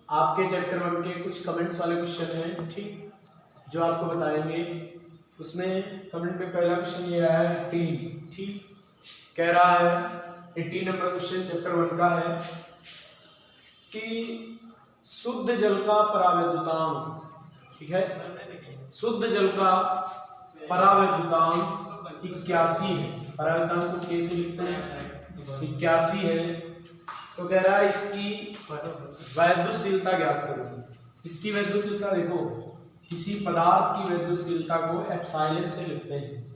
आपके चैप्टर 1 के कुछ कमेंट्स वाले क्वेश्चन हैं, ठीक, जो आपको बताएंगे। उसमें कमेंट में पहला क्वेश्चन ये आया है 18, ठीक, कह रहा है 18 नंबर क्वेश्चन चैप्टर 1 का है कि शुद्ध जल का परावैद्युतांक, ठीक है, शुद्ध जल का परावैद्युतांक 81 है। परावैद्युतांक को कैसे लिखते हैं? 81 है। तो कह रहा है इसकी वैद्युशीलता ज्ञात करो। इसकी वैद्युशीलता देखो, किसी पदार्थ की वैद्युशीलता को एप्सिलॉन से लिखते हैं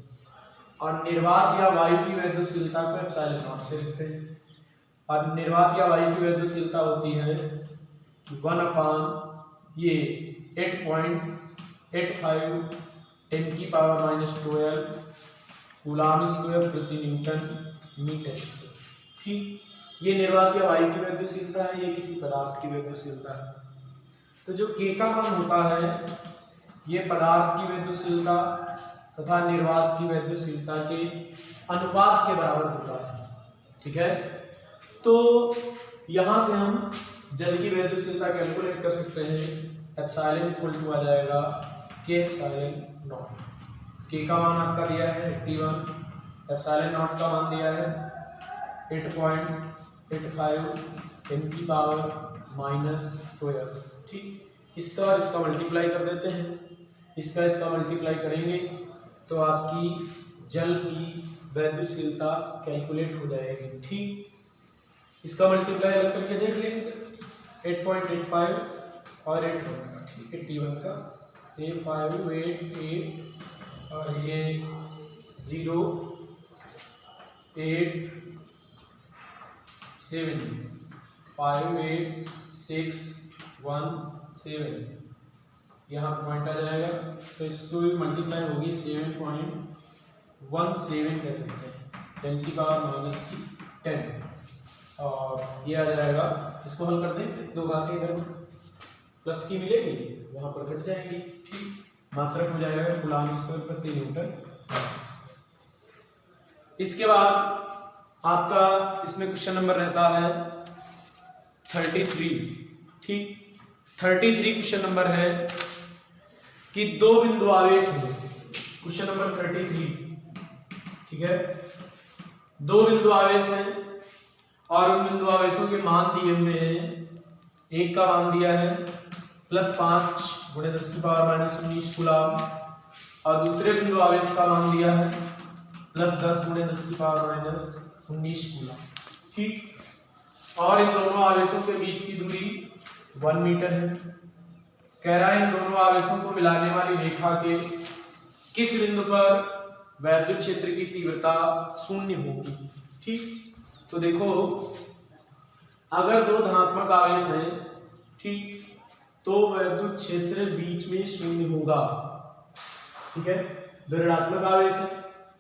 और निर्वात या वायु की वैद्युशीलता को एप्सिलॉन नॉट से लिखते हैं। और निर्वात या वायु की वैद्युशीलता होती है 8.85 10⁻⁻12 कूलाम स्क्वायर प्रति न्यूटन मीटर स्क्वायर, ठीक। ये निर्वात या वायु की वैद्युशीलता है, ये किसी पदार्थ की वैद्युशीलता है। तो जो के का मान होता है ये पदार्थ की वैद्युशीलता तथा निर्वात की वैद्युशीलता के अनुपात के बराबर होता है, ठीक है। तो यहाँ से हम जल की वैद्युशीलता कैलकुलेट कर सकते हैं। एप्सिलॉन इक्वल टू आ जाएगा के एप्सिलॉन नॉट। के का मान आपका दिया है 81, एप्सिलॉन नॉट का मान दिया है 8.85 10⁻⁻12, ठीक। इसका और इसका मल्टीप्लाई कर देते हैं। इसका मल्टीप्लाई करेंगे तो आपकी जल की वैद्युशीलता कैलकुलेट हो जाएगी, ठीक। इसका मल्टीप्लाई अलग करके देख लेंगे 8.85 और 8 होगा, ठीक, 81 का ये 5 8 8 और ये 0 8 7 5 8 6 1 7, यहाँ पॉइंट आ जाएगा तो इसको भी मल्टीप्लाई होगी 7.17 कह सकते हैं 10⁻⁻10 और ये आ जाएगा। इसको हल कर दें, दो घातें इधर प्लस की मिलेगी, यहाँ पर घट जाएंगी, ठीक। मात्रक हो जाएगा कूलाम स्क्वायर प्रति न्यूटन। इसके बाद आपका इसमें क्वेश्चन नंबर रहता है 33, ठीक। 33 क्वेश्चन नंबर है कि दो बिंदु आवेश है। क्वेश्चन नंबर 33, ठीक है, दो बिंदु आवेश हैं और उन बिंदु आवेशों के मान दिए हुए हैं। एक का मान दिया है +5 × 10⁻⁻19 कूलाम और दूसरे बिंदु आवेश का मान दिया है +10 × 10⁻⁻19 कूलाम, ठीक। और इन दोनों आवेशों के बीच की दूरी 1 मीटर है। कह रहा है इन दोनों आवेशों को मिलाने वाली रेखा के किस बिंदु पर वैद्युत क्षेत्र की तीव्रता 0 होगी, ठीक। तो देखो, अगर दो धनात्मक आवेश हैं, ठीक, तो वैद्युत क्षेत्र बीच में 0 होगा, ठीक है। दो ऋणात्मक आवेश है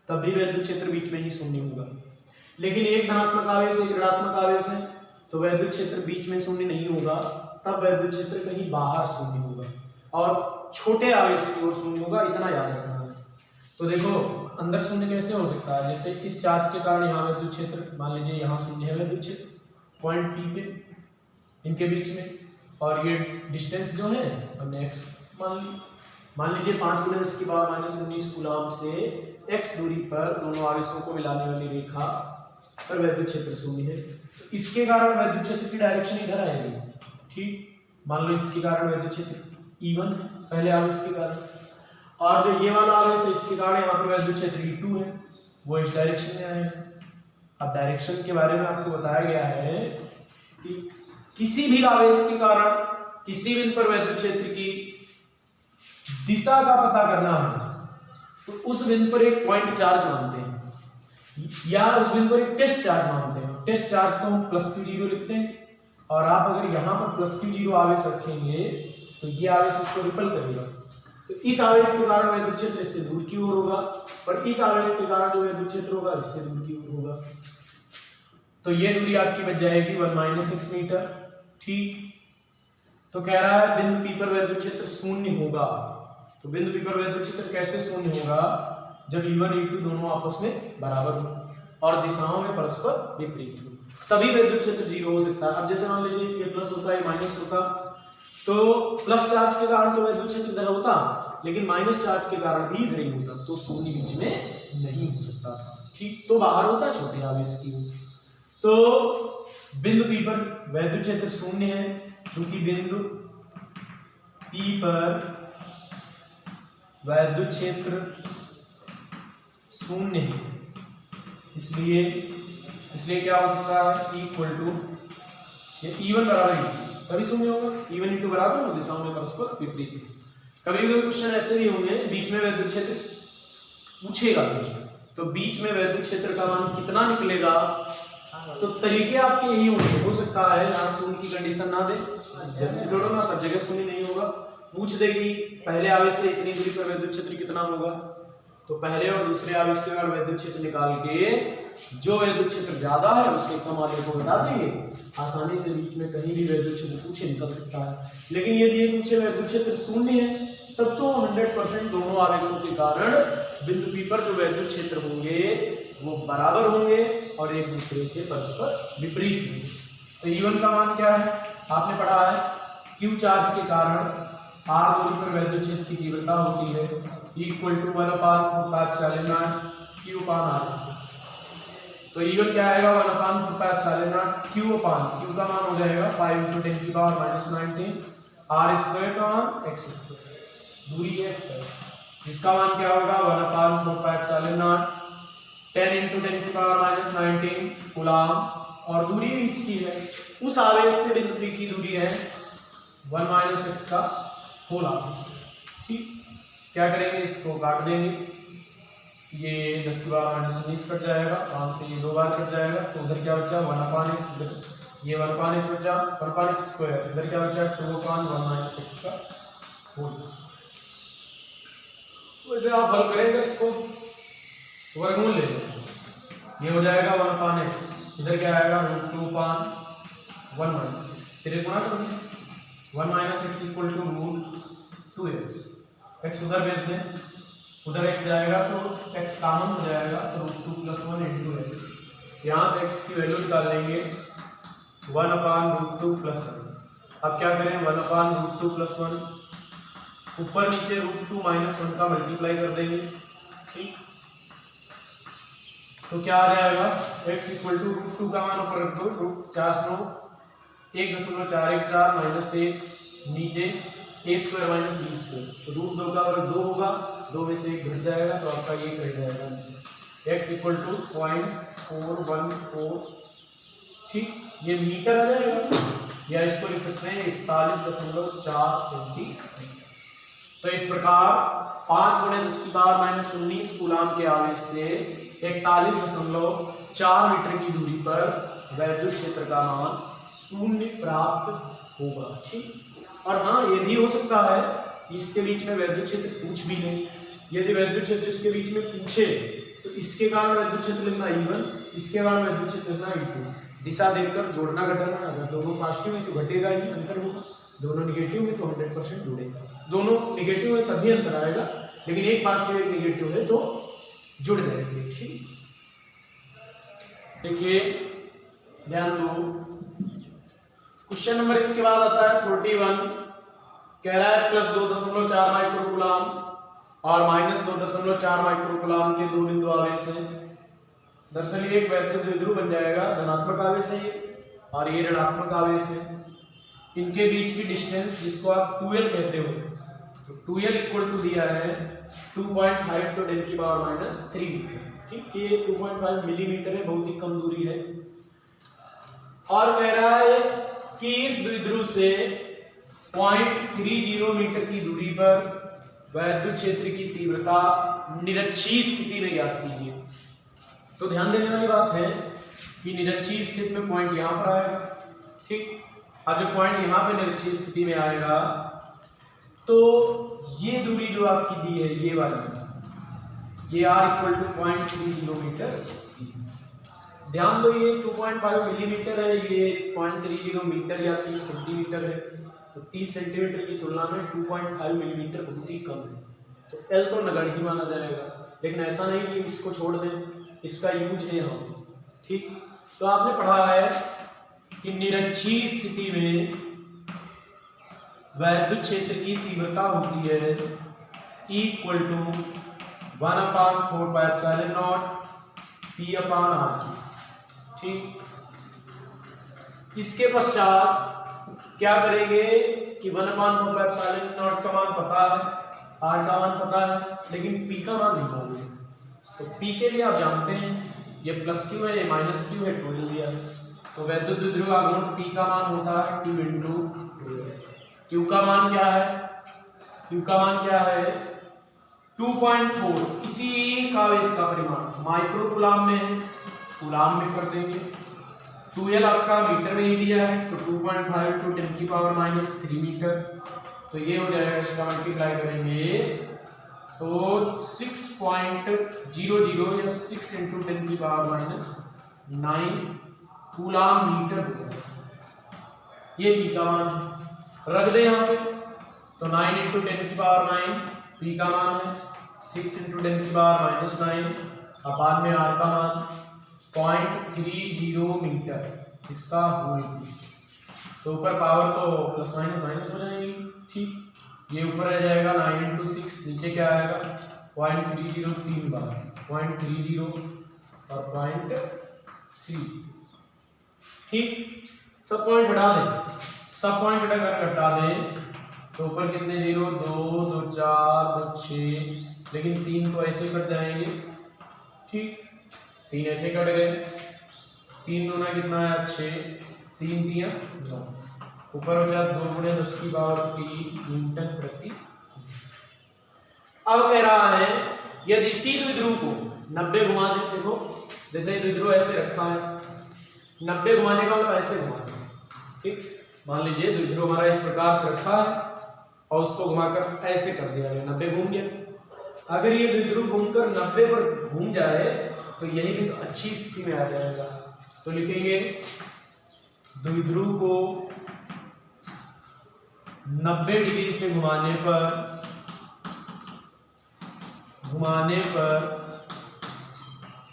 तब भी वैद्युत क्षेत्र बीच में ही 0 होगा। लेकिन एक धनात्मक आवेश एक ऋणात्मक आवेश है तो वैद्युत क्षेत्र बीच में 0 नहीं होगा, तब वैद्युत क्षेत्र कहीं बाहर 0 होगा और छोटे आवेश की ओर 0 होगा, इतना याद रखना है। तो देखो अंदर 0 कैसे हो सकता है, जैसे इस चार्ज के कारण यहाँ वैद्युत क्षेत्र, मान लीजिए यहाँ 0 है वैद्युत क्षेत्र पॉइंट P पे इनके बीच में, और ये डिस्टेंस जो है हमने x मान लीजिए 5 × 10⁻⁻19 कूलाम से x दूरी पर दोनों आवेशों को मिलाने वाली रेखा पर वैद्युत क्षेत्र 0 है। तो इसके कारण वैद्युत क्षेत्र की डायरेक्शन इधर आएगी, ठीक। मान लो इसके कारण वैद्युत क्षेत्र E1 है पहले आवेश के कारण, और जो ये वाला आवेश है इसके कारण यहाँ पर वैद्युत क्षेत्र E2 है, वो इस डायरेक्शन में आएगा। अब डायरेक्शन के बारे में आपको बताया गया है कि किसी भी आवेश के कारण किसी बिंदु पर वैद्युत क्षेत्र की दिशा का पता करना है तो उस बिंदु पर एक पॉइंट चार्ज मानते हैं या उस बिंदु पर एक टेस्ट चार्ज मानते हैं। टेस्ट चार्ज को हम +Q0 लिखते हैं और आप अगर यहाँ पर +Q0 आवेश रखेंगे तो ये आवेश इसको रिपल करेगा, तो इस आवेश के कारण वैद्युत क्षेत्र इससे दूर की ओर होगा और इस आवेश के कारण जो वैद्युत क्षेत्र होगा इससे दूर की ओर होगा। तो ये दूरी आपकी बच जाएगी 1 - x मीटर, ठीक। तो कह रहा है बिंदु P पर वैद्युत क्षेत्र 0 होगा। तो बिंदु P पर वैद्युत क्षेत्र कैसे 0 होगा, जब E1 E2 दोनों आपस में बराबर हो और दिशाओं में परस्पर विपरीत हो, तभी वैद्युत क्षेत्र 0 हो सकता है। अब जैसे मान लीजिए ये प्लस होता है माइनस होता तो प्लस चार्ज के कारण तो विद्युत क्षेत्र इधर होता, लेकिन माइनस चार्ज के कारण भी इधर ही होता, तो शून्य बीच में नहीं हो सकता था। ठीक, तो बाहर होता है छोटे आवेश की। तो बिंदु P पर विद्युत क्षेत्र शून्य है, क्योंकि बिंदु P पर विद्युत क्षेत्र शून्य है, इसलिए क्या हो सकता है, इक्वल टू ये E1 बराबर तभी शून्य होगा, E1 इंटू बराबर दिशाओं में परस्पर विपरीत। कभी भी क्वेश्चन ऐसे नहीं होंगे बीच में विद्युत क्षेत्र पूछेगा, तो बीच में विद्युत क्षेत्र का मान कितना निकलेगा, तो तरीके आपके यही होंगे। हो सकता है यहाँ शून्य की कंडीशन ना दे, जब जोड़ो ना सब जगह शून्य नहीं होगा, पूछ देगी पहले आवेश से इतनी दूरी पर विद्युत क्षेत्र कितना होगा, तो पहले और दूसरे आवेश के बाद विद्युत क्षेत्र निकाल के जो विद्युत क्षेत्र ज्यादा है उससे कम वाले को बता देंगे, आसानी से बीच में कहीं भी विद्युत क्षेत्र पूछे निकल सकता है। लेकिन यदि ये पूछे विद्युत क्षेत्र शून्य है, तब तो 100% दोनों आवेशों के कारण बिंदु P पर जो विद्युत क्षेत्र होंगे वो बराबर होंगे और एक दूसरे के परस्पर विपरीत होंगे। तो E1 का मान क्या है, आपने पढ़ा है, Q चार्ज के कारण R दूरी पर विद्युत क्षेत्र की तीव्रता होती है इक्वल टू 1/4 Q/r। तो E1 क्या आएगा, 1/4 Q का मान हो जाएगा 5 × 10⁻⁻19 r² का मान x², दूरी x है, जिसका मान क्या होगा 1/4 10 × 10⁻⁻19 कूलम, और दूरी बीच की है, उस आवेश से बिंदु P की दूरी है 1 - x का होल आवेश। ठीक, क्या करेंगे, इसको काट देंगे, ये 10⁻⁻19 कट जाएगा, 5 से ये 2 बार कट जाएगा, तो उधर क्या बचा 1/x, ये 1/x बचा 1/x², इधर क्या बचा 2/1 - x का होल। वैसे आप हल करेंगे इसको वर्गमूल ले लेंगे, ये हो जाएगा 1/x, इधर क्या आएगा √2/1 - x, तेरे गुणा करेंगे 1 - x equal to √2x, x उधर भेज दें, उधर x जाएगा तो x कॉमन हो जाएगा, तो √2 + 1 × x, यहाँ से x की वैल्यू निकाल लेंगे 1/√2 + 1। अब क्या करें, 1/√2 + 1 ऊपर नीचे √2 - 1 का मल्टीप्लाई कर देंगे। ठीक, तो क्या आ जाएगा, x इक्वल टू √2 का मान ऊपर रख दो, 4 9 1.414 - 1 नीचे a² - b², तो √2 का वर्ग 2 होगा, 2 में से 1 घट जाएगा, तो आपका ये रह जाएगा x इक्वल टू 0.414। ठीक, ये मीटर आ जाएगा, या इसको लिख सकते हैं 41.4 सेंटीमीटर। तो इस प्रकार 5 × 10⁻⁻19 कूलम के आवेश से 41.4 मीटर की दूरी पर विद्युत क्षेत्र का मान शून्य प्राप्त होगा। ठीक, और हाँ ये भी हो सकता है कि इसके बीच में विद्युत क्षेत्र पूछ भी नहीं, यदि विद्युत क्षेत्र इसके बीच में पूछे तो इसके कारण विद्युत क्षेत्र लिखना E1, इसके कारण विद्युत क्षेत्र लिखना E2, दिशा देखकर जोड़ना घटाना, अगर दोनों पॉजिटिव है तो घटेगा ही, अंतर होगा, दोनों निगेटिव है तो 100% जुड़ेगा, दोनों निगेटिव है तभी अंतर आएगा, लेकिन एक पॉजिटिव एक निगेटिव है तो जुड़ जाएंगे। ठीक, देखिए ध्यान दो, क्वेश्चन नंबर इसके बाद आता है 41, कह रहा है +2.4 माइक्रो कूलम और -2.4 माइक्रो कूलम के दो बिंदु आवेश हैं। दरअसल ये एक वैद्युत द्विध्रुव बन जाएगा, धनात्मक आवेश है ये और ये ऋणात्मक आवेश है, इनके बीच की डिस्टेंस जिसको आप 2l कहते हो, तो 2l इक्वल टू दिया है 2.5 × 10⁻³ मीटर। ठीक, ये 2.5 मिलीमीटर है, बहुत ही कम दूरी है, और कह रहा है कि इस द्विध्रुव से 0.30 मीटर की दूरी पर विद्युत क्षेत्र की तीव्रता निरक्षीय स्थिति में ज्ञात कीजिए। तो ध्यान देने वाली बात है कि निरक्षीय स्थिति में पॉइंट यहाँ पर आएगा। ठीक, अब जब पॉइंट यहाँ पे निरक्षीय स्थिति में आएगा तो ये दूरी जो आपकी दी है ये वाली, ये r इक्वल टू 0.30 मीटर। ध्यान दो ये 2.5 मिलीमीटर है, ये 0.30 मीटर या 30 सेंटीमीटर है, तो 30 सेंटीमीटर की तुलना में 2.5 मिलीमीटर बहुत ही कम है, तो L तो नगण्य ही माना जाएगा। लेकिन ऐसा नहीं कि इसको छोड़ दें, इसका यूज है यहाँ। ठीक, तो आपने पढ़ा है कि निरक्षीय स्थिति में वैद्युत क्षेत्र की तीव्रता होती है इक्वल टू 1/4πε0 P/R की। ठीक, इसके पश्चात क्या करेंगे कि 1/4πε0 का मान पता है, R का मान पता है, लेकिन P का मान नहीं मालूम। तो P के लिए आप जानते हैं ये प्लस क्यू है, ये माइनस क्यू है, 2 ले लिया। तो वैद्युत द्विध्रुव आघूर्ण P का मान होता है 2 × 2। Q का मान क्या है? Q का मान क्या है? 2.4। इसी एक आवेश का परिमाण माइक्रो कूलाम में है, कूलाम में कर देंगे। 2L आपका मीटर में ही दिया है, तो 2.5 × 10⁻³ मीटर। तो ये हो जाएगा, इसका मल्टीप्लाई करेंगे तो 6.00 या 6 × 10⁻⁹ कूलाम मीटर होगा। ये P का मान है, रख दे यहाँ पे। तो 9 × 10⁹ P का मान है, 6 × 10⁻⁹ अपान में R का मान 0.30 मीटर, इसका होल। तो ऊपर पावर तो प्लस माइनस माइनस हो जाएगी। ठीक, ये ऊपर रह जाएगा 9 × 6, नीचे क्या आएगा 0.30 3 बार, 0.30 और 0.3। ठीक, सब पॉइंट हटा दें, सब पॉइंट हटा दें तो ऊपर कितने 0, 2, 2, 4, 2, 6, लेकिन 3 तो ऐसे कट जाएंगे। ठीक, 3 ऐसे कट गए, 3 दूना कितना है 6, 3 3 9, ऊपर बचा 2 × 10⁻³ न्यूटन प्रति। अब कह रहा है यदि इसी द्विध्रुव को 90 घुमा दें, देखो जैसे द्विध्रुव ऐसे रखा है, 90 घुमाने का मतलब ऐसे घुमाना। ठीक, मान लीजिए द्विध्रुव हमारा इस प्रकार से रखा है और उसको घुमाकर ऐसे कर दिया गया, 90 घूम गया। अगर ये द्विध्रुव घूमकर 90 पर घूम जाए तो यही भी अच्छी स्थिति में आ जाएगा। तो लिखेंगे द्विध्रुव को 90 डिग्री से घुमाने पर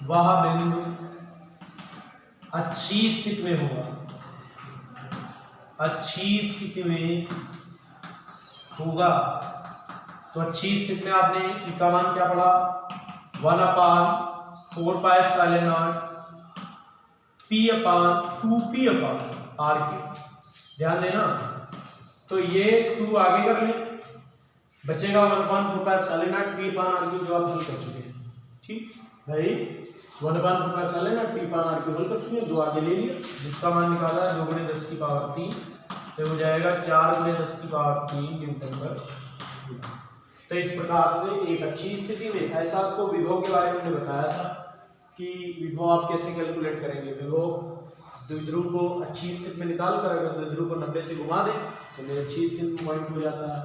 वह बिंदु अच्छी स्थिति में होगा, अच्छी स्थिति में होगा। तो अच्छी स्थिति में आपने P का मान क्या पढ़ा 1/4πε0 P/2P/R के, ध्यान देना। तो ये 2 आगे कर ले, बचेगा 1/4πε0 P/R की, जो आप हल कर चुके हैं। ठीक भाई, 1/4πε0 P/R की हल कर चुके हैं, 2 आगे ले लिया, जिसका मान निकाला 2 × 10⁻³ तो हो जाएगा 4 × 10⁻³ न्यूटन पर। तो इस प्रकार से एक अच्छी स्थिति में, ऐसा आपको विभव के बारे में हमने बताया था कि विभव आप कैसे कैलकुलेट करेंगे। विभव द्विध्रुव को अच्छी स्थिति में निकाल कर अगर द्विध्रुव को 90 से घुमा दें तो निरक्षीय स्थिति में पॉइंट हो जाता है,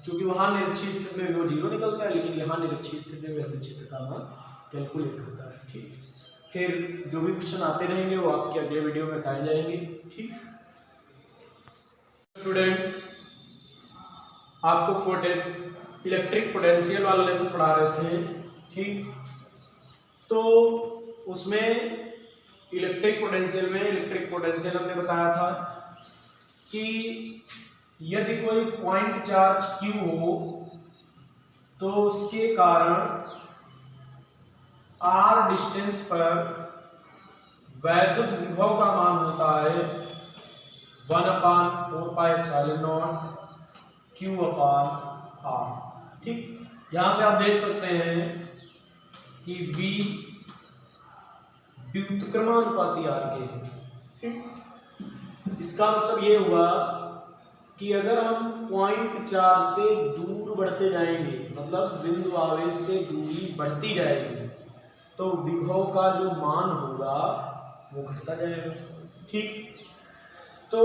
क्योंकि वहां निरक्षीय स्थिति में विभव 0 निकलता है, लेकिन यहाँ निरक्षीय स्थिति में वैद्युत क्षेत्र का मान कैलकुलेट होता है। ठीक, फिर जो भी क्वेश्चन आते रहेंगे वो आपके अगले वीडियो में बताए जाएंगे। ठीक स्टूडेंट्स, आपको इलेक्ट्रिक पोटेंशियल वाला लेसन पढ़ा रहे थे। ठीक, तो उसमें इलेक्ट्रिक पोटेंशियल हमने बताया था कि यदि कोई पॉइंट चार्ज Q हो तो उसके कारण R डिस्टेंस पर वैद्युत विभव का मान होता है 1/4πε0 Q/R। ठीक, यहां से आप देख सकते हैं कि V व्युत्क्रमानुपाती R के। ठीक, इसका मतलब ये हुआ कि अगर हम पॉइंट चार्ज से दूर बढ़ते जाएंगे, मतलब बिंदु आवेश से दूरी बढ़ती जाएगी, तो विभव का जो मान होगा वो घटता जाएगा। ठीक, तो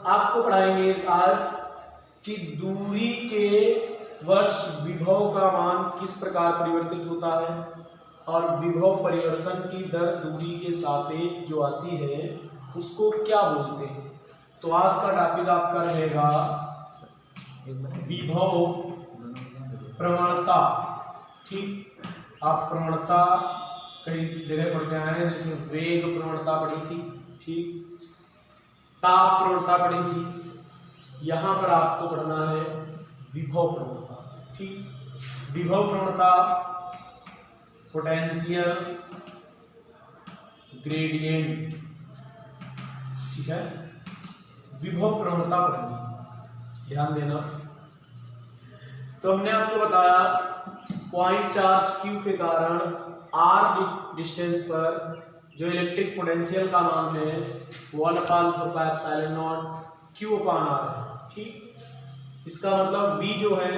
आपको पढ़ाएंगे आज कि दूरी के वर्ष विभव का मान किस प्रकार परिवर्तित होता है और विभव परिवर्तन की दर दूरी के सापेक्ष जो आती है उसको क्या बोलते हैं। तो आज का टॉपिक आपका रहेगा विभव प्रवणता। ठीक, आप प्रवणता कई जगह पढ़ के आए हैं, जैसे वेग प्रवणता पढ़ी थी, ठीक, ताप प्रवणता पढ़ी थी, यहां पर आपको पढ़ना है विभव प्रवणता। ठीक, विभव प्रवणता, पोटेंशियल ग्रेडियंट, ठीक है, विभव प्रवणता पढ़नी, ध्यान देना। तो हमने आपको बताया पॉइंट चार्ज Q के कारण r डिस्टेंस पर जो इलेक्ट्रिक पोटेंशियल का मान है 1/4πε0 Q/r है। ठीक, इसका मतलब V जो है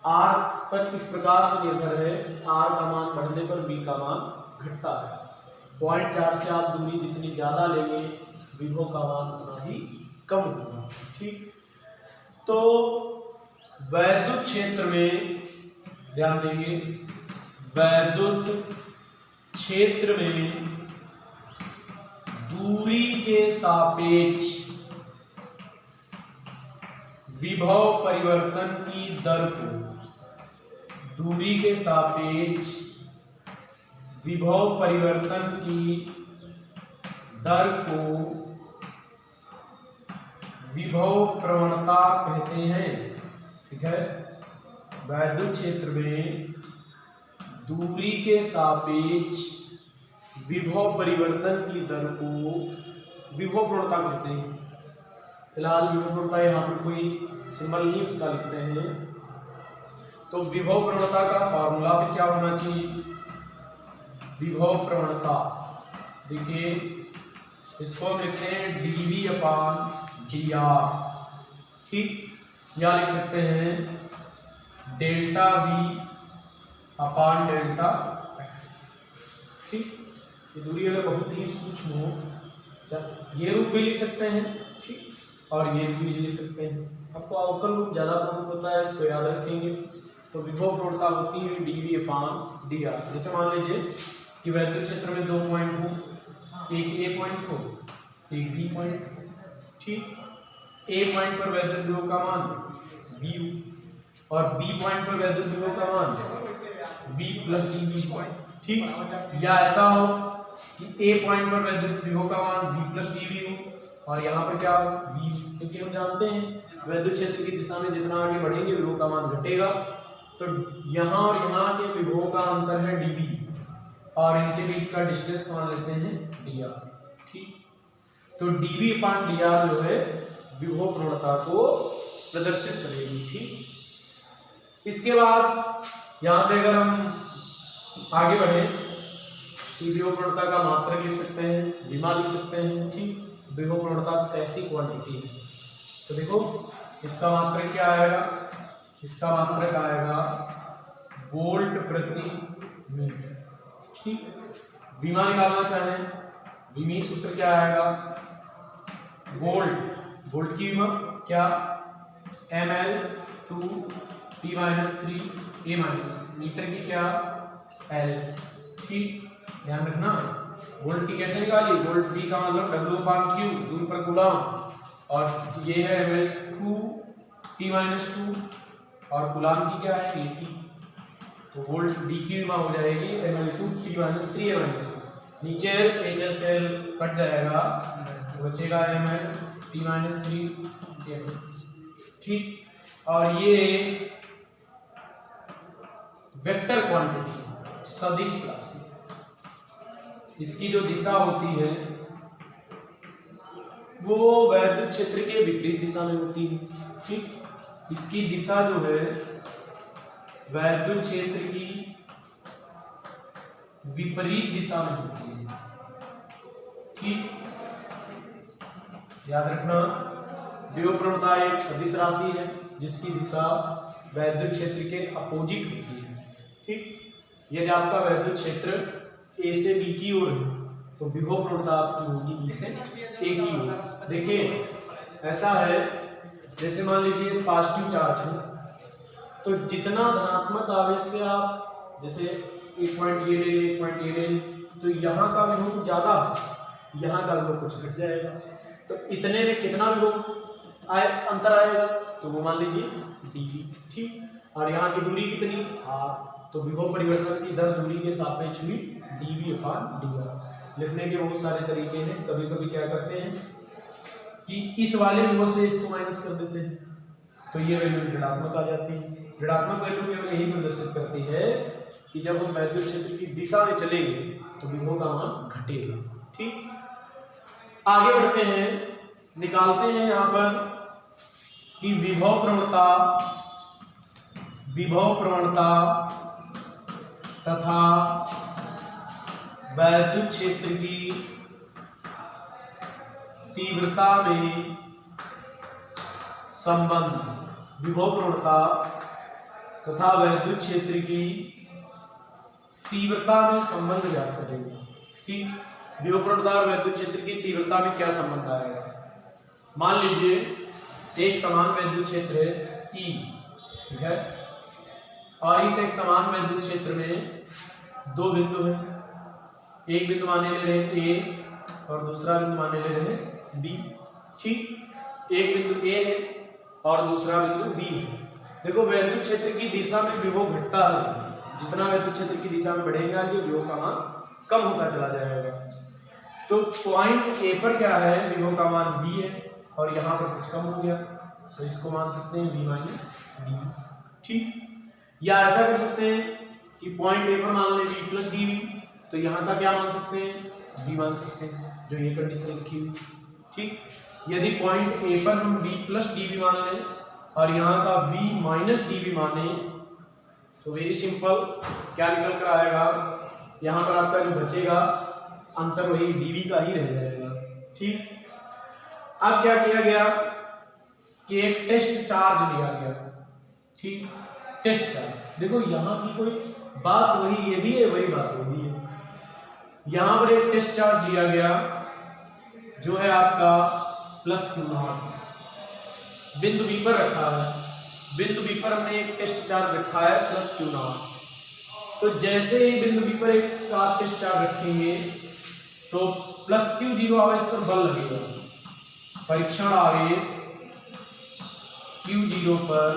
r पर इस प्रकार से निर्भर है, r का मान बढ़ने पर V का मान घटता है। पॉइंट चार्ज से आप दूरी जितनी ज्यादा लेंगे विभव का मान उतना ही कम होगा। ठीक, तो वैद्युत क्षेत्र में ध्यान देंगे, वैद्युत क्षेत्र में दूरी के सापेक्ष विभव परिवर्तन की दर को, दूरी के सापेक्ष विभव परिवर्तन की दर को विभव प्रवणता कहते हैं। ठीक है, वैद्युत क्षेत्र में दूरी के सापेक्ष विभव परिवर्तन की दर को विभव प्रवणता कहते हैं। फिलहाल विभव प्रवणता यहाँ पर कोई सिंबल नहीं उसका लिखते हैं। तो विभव प्रवणता का फॉर्मूला फिर क्या होना चाहिए, विभव प्रवणता, देखिए इसको हम लिखते हैं dV/dr। ठीक, या लिख सकते हैं डेल्टा V/डेल्टा x। ठीक, ये दूरी अगर बहुत ही सूक्ष्म हो, ये रूप भी लिख सकते हैं। ठीक, और ये भी लिख सकते हैं। आपको अवकल रूप ज्यादा प्रमुख होता है, इसको याद रखेंगे। तो विभव प्रवणता होती है dV/dr। जैसे मान लीजिए कि वैद्युत क्षेत्र में 2 पॉइंट हो, एक A पॉइंट हो, एक B पॉइंट हो। ठीक, A पॉइंट पर वैद्युत विभव का मान V और B पॉइंट पर वैद्युत विभव का मान V + dV। ठीक, या ऐसा हो कि A पॉइंट पर वैद्युत विभव का मान V + dV हो और यहाँ पर क्या हो V, क्योंकि हम जानते हैं वैद्युत क्षेत्र की दिशा में जितना आगे बढ़ेंगे विभव का मान घटेगा। तो यहाँ और यहाँ के विभव का अंतर है dV और इनके बीच का डिस्टेंस मान लेते हैं dr। ठीक, तो dV/dr जो है विभव प्रवणता को प्रदर्शित करेगी। ठीक, इसके बाद यहां से अगर हम आगे बढ़े तो विभव प्रवणता का मात्रक लिख सकते हैं, विमा लिख सकते हैं। ठीक, विभव प्रवणता ऐसी क्वांटिटी है। तो देखो इसका मात्रक क्या आएगा, इसका मात्रक आएगा वोल्ट प्रति मीटर। ठीक, विमा निकालना चाहें, विमी सूत्र क्या आएगा, वोल्ट की विमा क्या ml/2T-3 मीटर की क्या L। ठीक, ध्यान रखना वोल्ट की कैसे निकाली, वोल्ट V का मतलब W/Q जूल पर कूलम, और ये है ml/2T-2 और कूलम की क्या है AT। तो वोल्ट V की विमा हो जाएगी ml/2T-3 नीचे HL से कट जाएगा तो बचेगा ml/T-3। ठीक, और ये वेक्टर क्वांटिटी सदिश राशि, इसकी जो दिशा होती है वो वैद्युत क्षेत्र के विपरीत दिशा में होती है। ठीक, इसकी दिशा जो है वैद्युत क्षेत्र की विपरीत दिशा में होती है। ठीक, याद रखना विभव प्रवणता एक सदिश राशि है जिसकी दिशा वैद्युत क्षेत्र के अपोजिट होती है। ठीक, यदि आपका वैद्युत क्षेत्र A से B की ओर है तो विभव प्रवणता आपकी होगी B से A की ओर। देखिए ऐसा है, जैसे मान लीजिए पॉजिटिव चार्ज है तो जितना धनात्मक आवेश से आप, जैसे एक पॉइंट ये ले, एक पॉइंट ये ले, तो यहाँ का विभव ज्यादा, यहाँ का विभव कुछ घट जाएगा। तो इतने में कितना विभव अंतर आएगा, तो वो मान लीजिए dV। ठीक, और यहाँ की दूरी कितनी r, तो विभव परिवर्तन की दर दूरी के सापेक्ष हुई dV/dr। लिखने के बहुत सारे तरीके हैं। कभी कभी क्या करते हैं कि इस वाले विभव से इसको माइनस कर देते हैं तो ये वैल्यू ऋणात्मक आ जाती है। ऋणात्मक वैल्यू केवल यही प्रदर्शित करती है कि जब हम वैद्युत क्षेत्र की दिशा में चलेंगे तो विभव का मान घटेगा। ठीक, आगे बढ़ते हैं, निकालते हैं यहां पर कि विभव प्रवणता तथा वैद्युत क्षेत्र की तीव्रता में संबंध। विभव प्रवणता तथा वैद्युत क्षेत्र की तीव्रता में संबंध ज्ञात करेंगे। ठीक, विभव प्रवणता और वैद्युत क्षेत्र की तीव्रता में क्या संबंध आएगा। मान लीजिए एक समान वैद्युत क्षेत्र है E, ठीक है, और इस एक समान वैद्युत क्षेत्र में दो बिंदु हैं, एक बिंदु माने ले रहे हैं A और दूसरा बिंदु माने ले रहे हैं B। ठीक, एक बिंदु A है और दूसरा बिंदु B है। देखो वैद्युत क्षेत्र की दिशा में विभव घटता है, जितना वैद्युत क्षेत्र की दिशा में बढ़ेगा ये विभव का मान कम होता चला जाएगा। तो पॉइंट A पर क्या है, विभव का मान V है और यहाँ पर कुछ कम हो गया तो इसको मान सकते हैं V माइनस डी। ठीक, या ऐसा कर सकते हैं कि पॉइंट A पर मान लें V प्लस डी, तो यहाँ का क्या मान सकते हैं, V मान सकते हैं, जो ये कंडीशन लिखी हुई। ठीक, यदि पॉइंट A पर हम V प्लस डी मान लें और यहाँ का V माइनस डी माने तो वेरी सिंपल क्या निकल कर आएगा, यहाँ पर आपका जो बचेगा अंतर वही dv का ही रह जाएगा। ठीक, अब क्या किया गया कि एक टेस्ट चार्ज लिया गया। ठीक, टेस्ट चार्ज, देखो यहाँ की कोई बात वही ये भी है, वही बात वो भी है। यहाँ पर एक टेस्ट चार्ज दिया गया जो है आपका प्लस Q0, बिंदु B पर रखा है, बिंदु B पर हमने एक टेस्ट चार्ज रखा है प्लस Q0। तो जैसे ही बिंदु B पर एक टेस्ट चार्ज रखेंगे तो प्लस Q0 आवेश पर बल लगेगा। परीक्षण आवेश Q0 पर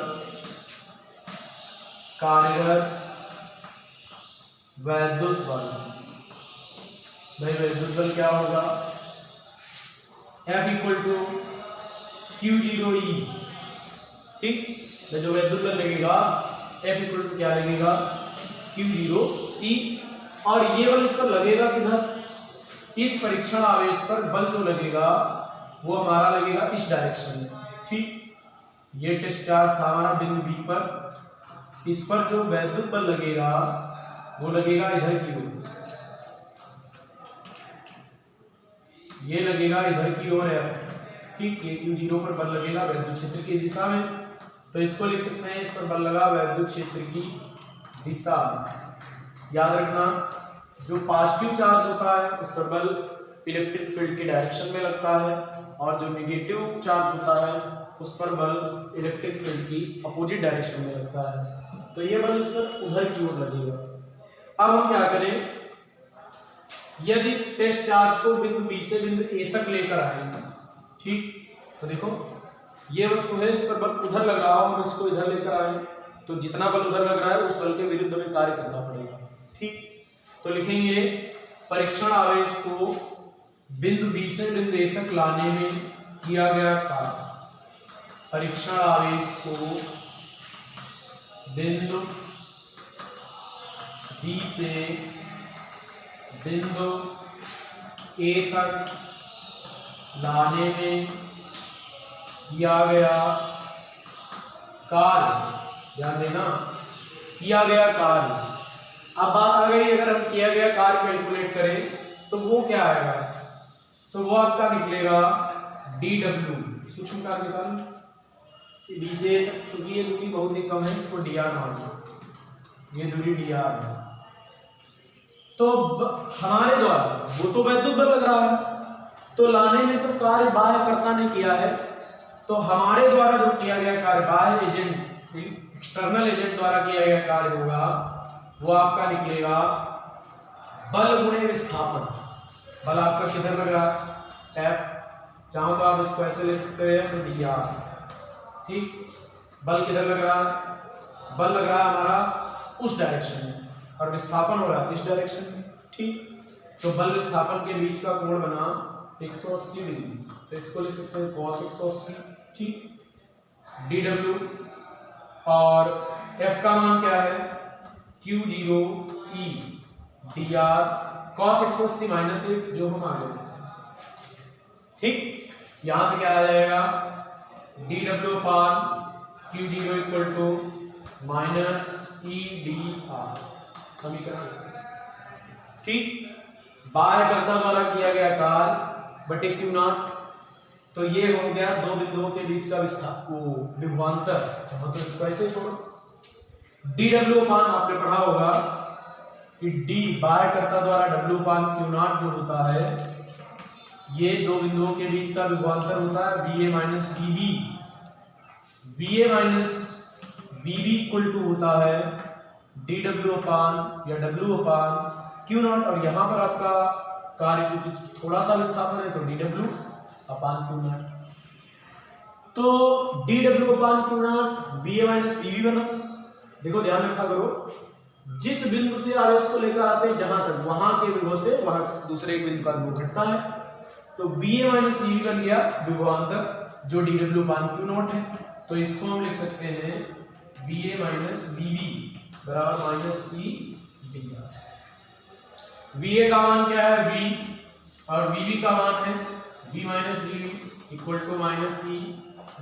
कार्यरत वैद्युत बल, भाई वैद्युत बल क्या होगा, F इक्वल टू Q0E। ठीक, तो जो वैद्युत बल लगेगा F इक्वल टू क्या लगेगा, Q0E। और ये बल इस पर लगेगा किधर, इस परीक्षण आवेश पर बल जो लगेगा वो हमारा लगेगा इस डायरेक्शन में। ठीक, ये टेस्ट चार्ज था हमारा बिंदु B पर, इस पर जो वैद्युत बल लगेगा वो लगेगा इधर की ओर, ये लगेगा इधर की ओर F। ठीक, ये Q0 पर बल लगेगा वैद्युत क्षेत्र की दिशा में, तो इसको लिख सकते हैं, इस पर बल लगा वैद्युत क्षेत्र की दिशा। याद रखना जो पॉजिटिव चार्ज होता है उस पर बल इलेक्ट्रिक फील्ड की डायरेक्शन में लगता है और जो नेगेटिव चार्ज होता है उस पर बल इलेक्ट्रिक फील्ड की अपोजिट डायरेक्शन में लगता है। तो ये बल सिर्फ उधर की ओर लगेगा। अब हम क्या करें, यदि टेस्ट चार्ज को बिंदु B से बिंदु A तक लेकर आएंगे। ठीक, तो देखो ये वस्तु है, इस पर बल उधर लग रहा हो और इसको इधर लेकर आए तो जितना बल उधर लग रहा है उस बल के विरुद्ध में कार्य करना पड़ेगा। ठीक, तो लिखेंगे परीक्षण आवेश को बिंदु B से बिंदु A तक लाने में किया गया कार्य। परीक्षण आवेश को बिंदु B से बिंदु A तक लाने में किया गया कार्य, ध्यान देना, किया गया कार्य। अब बात आ गई, अगर हम किया गया कार्य कैलकुलेट करें तो वो क्या आएगा, तो वो आपका निकलेगा dw, सूक्ष्म कार्य निकालें B से चूंकि ये दूरी बहुत ही कम है इसको dr मान लो, ये दूरी dr है। तो हमारे द्वारा वो तो वैद्युत बल लग रहा है तो लाने में तो कार्य बाह्यकर्ता ने किया है, तो हमारे द्वारा जो किया गया कार्य बाह्य एजेंट, एक्सटर्नल एजेंट द्वारा किया गया कार्य होगा वो आपका निकलेगा बल गुणे विस्थापन। बल आपका किधर लग रहा है, F, चाहो तो आप इसको ऐसे ले सकते हैं तो dr। ठीक, बल किधर लग रहा है, बल लग रहा है हमारा उस डायरेक्शन में और विस्थापन हो रहा है इस डायरेक्शन में। ठीक, तो बल विस्थापन के बीच का कोण बना 180 डिग्री, तो इसको लिख सकते हैं cos 180, ठीक। dw और f का मान क्या है, q0e dr cos 180 माइनस 1 जो हम आगे, ठीक। यहां से क्या आ जाएगा, dw upon q0 equal to minus e dr, समीकरण, ठीक। बाह्य कर्ता द्वारा किया गया कार्य बटे क्यू नॉट, तो ये हो गया दो बिंदुओं के बीच का विभवांतर, तो इसको ऐसे छोड़ो। dw अपान आपने पढ़ा होगा कि d बाह्य कर्ता द्वारा w अपान क्यू नॉट जो होता है, ये दो बिंदुओं के बीच का विभवांतर होता है va minus vb, va minus vb equal to होता है dw अपान या w अपान क्यू नॉट, और यहां पर आपका कार्य जो थोड़ा सा विस्थापन है तो dw अपान क्यू नॉट, तो dw upon Q not va minus vb बना। देखो ध्यान रखा करो, जिस बिंदु से आवेश को लेकर आते हैं जहां तक, वहां के विभव से वहां दूसरे एक बिंदु का विभव घटता है, तो va माइनस vb बन गया विभवांतर जो dw अपान क्यू नॉट है, तो इसको हम लिख सकते हैं va माइनस vb बराबर माइनस e dr। va का मान क्या है v और vb का मान है v minus dv equal to minus e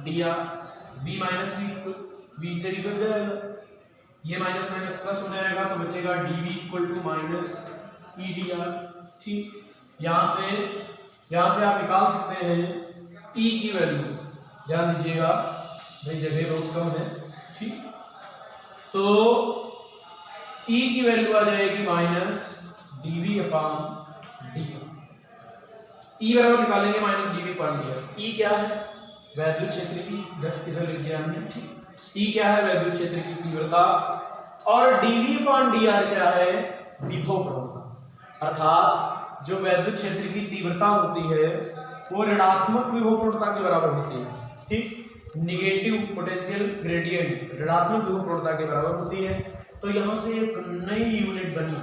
dr, v minus v से निकल जाएगा, ये माइनस माइनस प्लस हो जाएगा, तो बचेगा dv equal to minus e dr, ठीक। यहां से आप निकाल सकते हैं e की वैल्यू, ध्यान दीजिएगा भाई जगह बहुत कम है, ठीक। तो e की वैल्यू आ जाएगी माइनस dv अपान dt, e बराबर निकालेंगे माइनस dv अपान dr। e क्या है, वैद्युत क्षेत्र की, इधर लिख दिया हमने, e क्या है, वैद्युत क्षेत्र की तीव्रता, और dv अपान dr क्या है, विभव प्रवणता, अर्थात जो वैद्युत क्षेत्र की तीव्रता होती है वो ऋणात्मक विभव प्रवणता के बराबर होती है, ठीक। निगेटिव पोटेंशियल ग्रेडियंट ऋणात्मक विभव प्रवणता के बराबर होती है, तो यहां से एक नई यूनिट बनी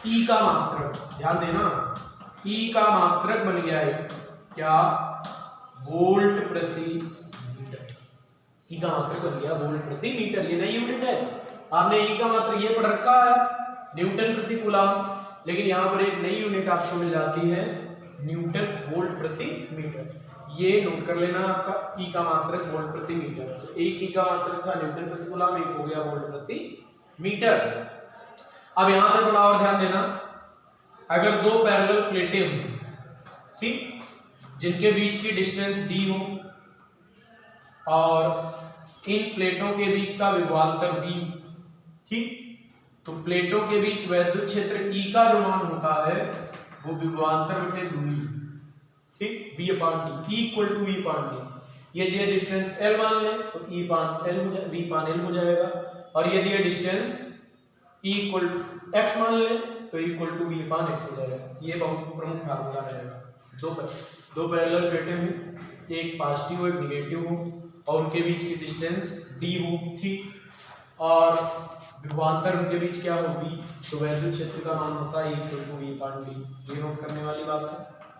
E का मात्रक, ध्यान देना, E का मात्रक बन गया है क्या, वोल्ट प्रति मीटर। E का मात्रक बन गया वोल्ट प्रति मीटर, ये नई यूनिट है। आपने E का मात्रक ये पढ़ रखा है न्यूटन प्रति कूलम, लेकिन यहाँ पर एक नई यूनिट आपको मिल जाती है न्यूटन वोल्ट प्रति मीटर। ये नोट कर लेना आपका, E का मात्रक वोल्ट प्रति मीटर, तो एक E का मात्रक था न्यूटन प्रति कूलम, एक हो गया वोल्ट प्रति मीटर। अब यहां से थोड़ा और ध्यान देना, अगर दो पैरेलल प्लेटें हों, ठीक, जिनके बीच की डिस्टेंस d हो और इन प्लेटों के बीच का विभवांतर v, ठीक, तो प्लेटों के बीच वैद्युत क्षेत्र E का जो मान होता है वो विभवांतर बटे दूरी, ठीक, v upon d, E equal to v upon d। यदि ये डिस्टेंस l मान लें तो E अपान l हो जाएगा, v अपान l हो जाएगा, और यदि ये distance E equal to x मान लें तो equal to v upon x हो जाएगा। ये बहुत प्रमुख फार्मूला रहेगा। दो पैरेलल प्लेटें हों, एक पॉजिटिव हो एक निगेटिव हो, और उनके बीच की डिस्टेंस d हो, ठीक, और विभवांतर उनके बीच क्या हो v, तो वैद्युत क्षेत्र का मान होता है equal to v upon d। ये नोट करने वाली बात है,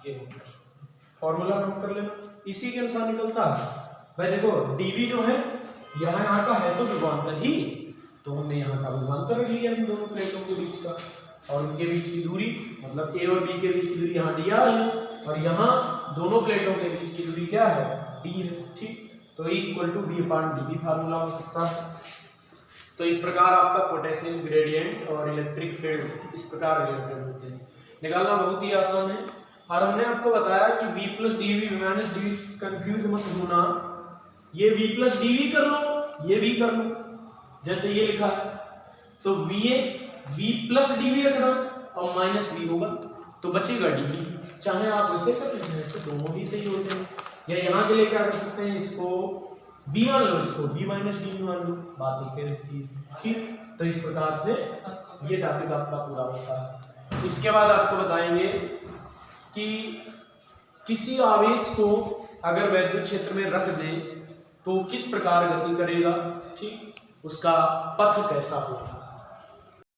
ये नोट कर सकते, फॉर्मूला नोट कर लेना, इसी के अनुसार निकलता है भाई। देखो dv जो है यहाँ का है तो विभवांतर ही, तो हमने यहाँ का विभवांतर रख लिया इन दोनों प्लेटों के बीच का, और उनके बीच की दूरी मतलब a और b के बीच की दूरी यहाँ dr है, और यहाँ दोनों प्लेटों के बीच की दूरी क्या है, d है, ठीक। तो E equal to v upon d formula हो सकता है। तो इस प्रकार आपका पोटेंशियल ग्रेडियंट और इलेक्ट्रिक फील्ड इस प्रकार रिलेटेड होते हैं, निकालना बहुत ही आसान है। और हमने आपको बताया कि v plus d v minus d, confuse मत होना, ये v प्लस डी वी कर लो, ये v कर लो, जैसे ये लिखा है, तो v प्लस डी वी रखना और माइनस v होगा तो बचेगा डी। चाहे आप वैसे कर लीजिए, ऐसे दोनों भी सही होते हैं, या यहाँ के लिए क्या कर सकते हैं, इसको v मान लो, इसको v माइनस डी मान लो, बात एक रहती है, ठीक। तो इस प्रकार से ये टॉपिक आपका पूरा होता है। इसके बाद आपको बताएंगे कि किसी आवेश को अगर वैद्युत क्षेत्र में रख दें तो किस प्रकार गति करेगा, ठीक, उसका पथ कैसा होगा।